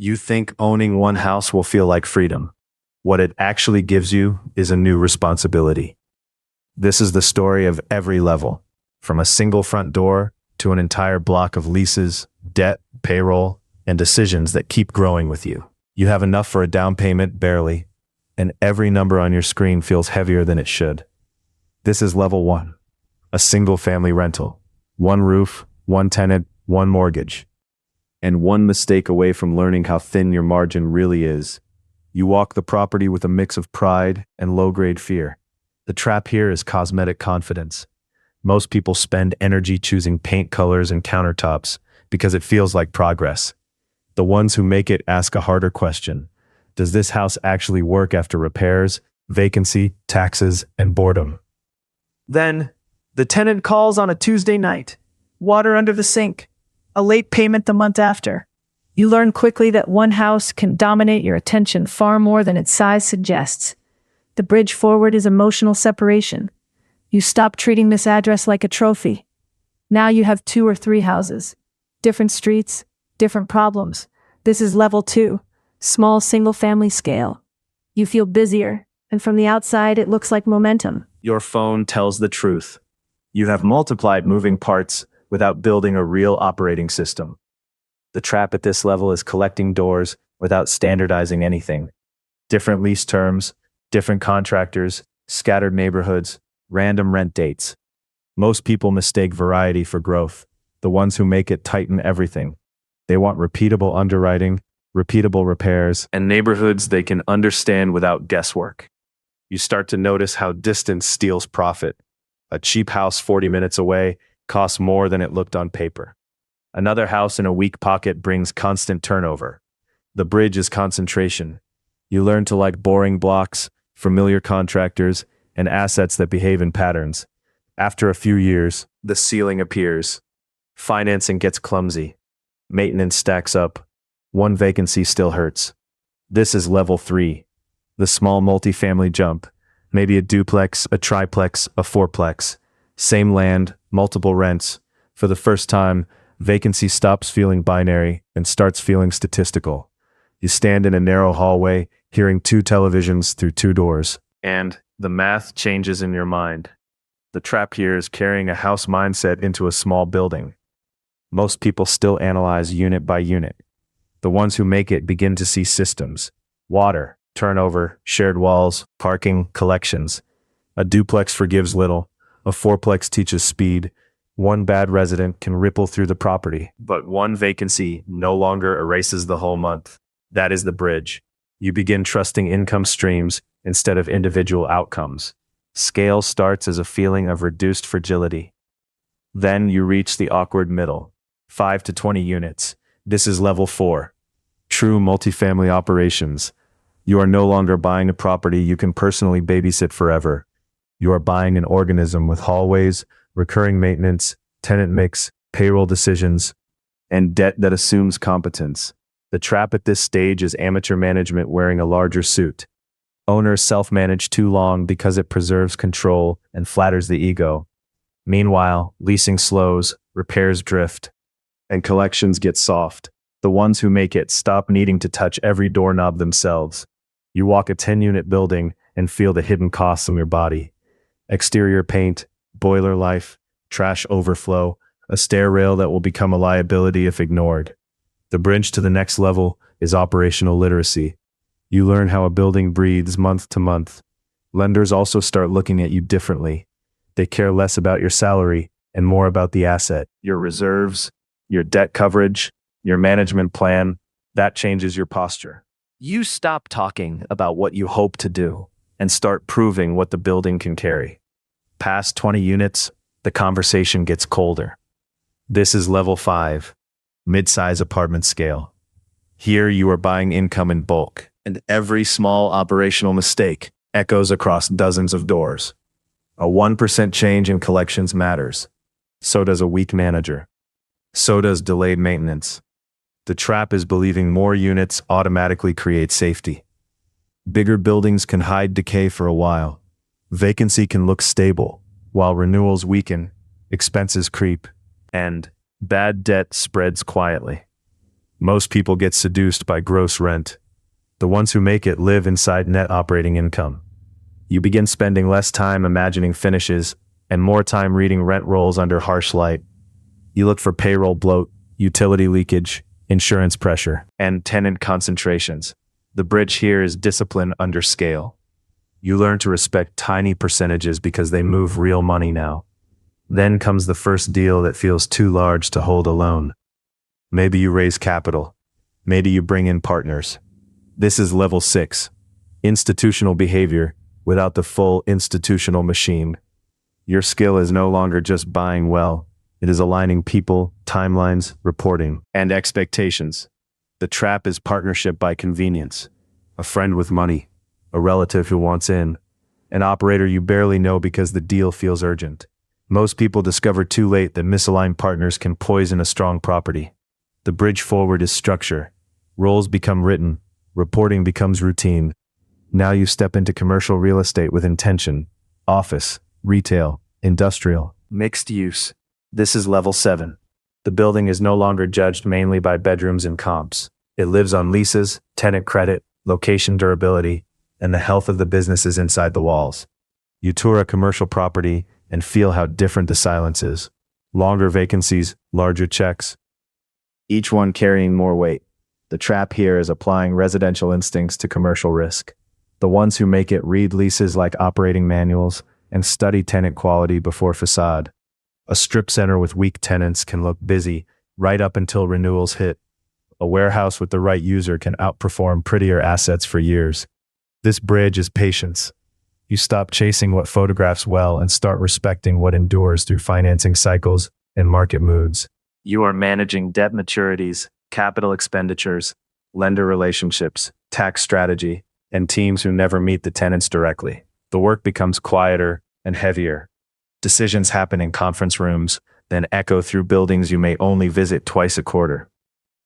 You think owning one house will feel like freedom. What it actually gives you is a new responsibility. This is the story of every level, from a single front door to an entire block of leases, debt, payroll, and decisions that keep growing with you. You have enough for a down payment, barely, and every number on your screen feels heavier than it should. This is level 1, a single family rental. One roof, one tenant, one mortgage. And one mistake away from learning how thin your margin really is. You walk the property with a mix of pride and low-grade fear. The trap here is cosmetic confidence. Most people spend energy choosing paint colors and countertops because it feels like progress. The ones who make it ask a harder question. Does this house actually work after repairs, vacancy, taxes, and boredom? Then, the tenant calls on a Tuesday night. Water under the sink. A late payment the month after. You learn quickly that one house can dominate your attention far more than its size suggests. The bridge forward is emotional separation. You stop treating this address like a trophy. Now you have 2 or 3 houses. Different streets, different problems. This is level 2, small single-family scale. You feel busier, and from the outside it looks like momentum. Your phone tells the truth. You have multiplied moving parts without building a real operating system. The trap at this level is collecting doors without standardizing anything. Different lease terms, different contractors, scattered neighborhoods, random rent dates. Most people mistake variety for growth. The ones who make it tighten everything. They want repeatable underwriting, repeatable repairs, and neighborhoods they can understand without guesswork. You start to notice how distance steals profit. A cheap house 40 minutes away costs more than it looked on paper. Another house in a weak pocket brings constant turnover. The bridge is concentration. You learn to like boring blocks, familiar contractors, and assets that behave in patterns. After a few years, the ceiling appears. Financing gets clumsy. Maintenance stacks up. One vacancy still hurts. This is level 3, the small multifamily jump. Maybe a duplex, a triplex, a fourplex. Same land, multiple rents. For the first time, vacancy stops feeling binary and starts feeling statistical. You stand in a narrow hallway, hearing 2 televisions through 2 doors. And the math changes in your mind. The trap here is carrying a house mindset into a small building. Most people still analyze unit by unit. The ones who make it begin to see systems. Water, turnover, shared walls, parking, collections. A duplex forgives little. A fourplex teaches speed. One bad resident can ripple through the property, but one vacancy no longer erases the whole month. That is the bridge. You begin trusting income streams instead of individual outcomes. Scale starts as a feeling of reduced fragility. Then you reach the awkward middle, 5 to 20 units. This is level 4. True multifamily operations. You are no longer buying a property you can personally babysit forever. You are buying an organism with hallways, recurring maintenance, tenant mix, payroll decisions, and debt that assumes competence. The trap at this stage is amateur management wearing a larger suit. Owners self-manage too long because it preserves control and flatters the ego. Meanwhile, leasing slows, repairs drift, and collections get soft. The ones who make it stop needing to touch every doorknob themselves. You walk a 10-unit building and feel the hidden costs on your body. Exterior paint, boiler life, trash overflow, a stair rail that will become a liability if ignored. The bridge to the next level is operational literacy. You learn how a building breathes month to month. Lenders also start looking at you differently. They care less about your salary and more about the asset, your reserves, your debt coverage, your management plan. That changes your posture. You stop talking about what you hope to do and start proving what the building can carry. Past 20 units, the conversation gets colder. This is level 5, mid-size apartment scale. Here you are buying income in bulk, and every small operational mistake echoes across dozens of doors. A 1% change in collections matters. So does a weak manager. So does delayed maintenance. The trap is believing more units automatically create safety. Bigger buildings can hide decay for a while. Vacancy can look stable, while renewals weaken, expenses creep, and bad debt spreads quietly. Most people get seduced by gross rent. The ones who make it live inside net operating income. You begin spending less time imagining finishes and more time reading rent rolls under harsh light. You look for payroll bloat, utility leakage, insurance pressure, and tenant concentrations. The bridge here is discipline under scale. You learn to respect tiny percentages because they move real money now. Then comes the first deal that feels too large to hold alone. Maybe you raise capital. Maybe you bring in partners. This is level 6. Institutional behavior without the full institutional machine. Your skill is no longer just buying well. It is aligning people, timelines, reporting, and expectations. The trap is partnership by convenience. A friend with money, a relative who wants in, an operator you barely know because the deal feels urgent. Most people discover too late that misaligned partners can poison a strong property. The bridge forward is structure. Roles become written. Reporting becomes routine. Now you step into commercial real estate with intention. Office, retail, industrial, mixed use. This is level 7. The building is no longer judged mainly by bedrooms and comps. It lives on leases, tenant credit, location durability, and the health of the businesses inside the walls. You tour a commercial property and feel how different the silence is. Longer vacancies, larger checks. Each one carrying more weight. The trap here is applying residential instincts to commercial risk. The ones who make it read leases like operating manuals and study tenant quality before facade. A strip center with weak tenants can look busy right up until renewals hit. A warehouse with the right user can outperform prettier assets for years. This bridge is patience. You stop chasing what photographs well and start respecting what endures through financing cycles and market moods. You are managing debt maturities, capital expenditures, lender relationships, tax strategy, and teams who never meet the tenants directly. The work becomes quieter and heavier. Decisions happen in conference rooms, then echo through buildings you may only visit twice a quarter.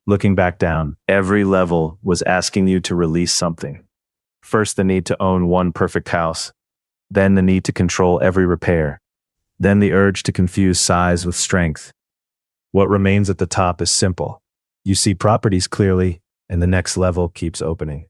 Looking back down, every level was asking you to release something. First, the need to own one perfect house, then the need to control every repair, then the urge to confuse size with strength. What remains at the top is simple. You see properties clearly, and the next level keeps opening.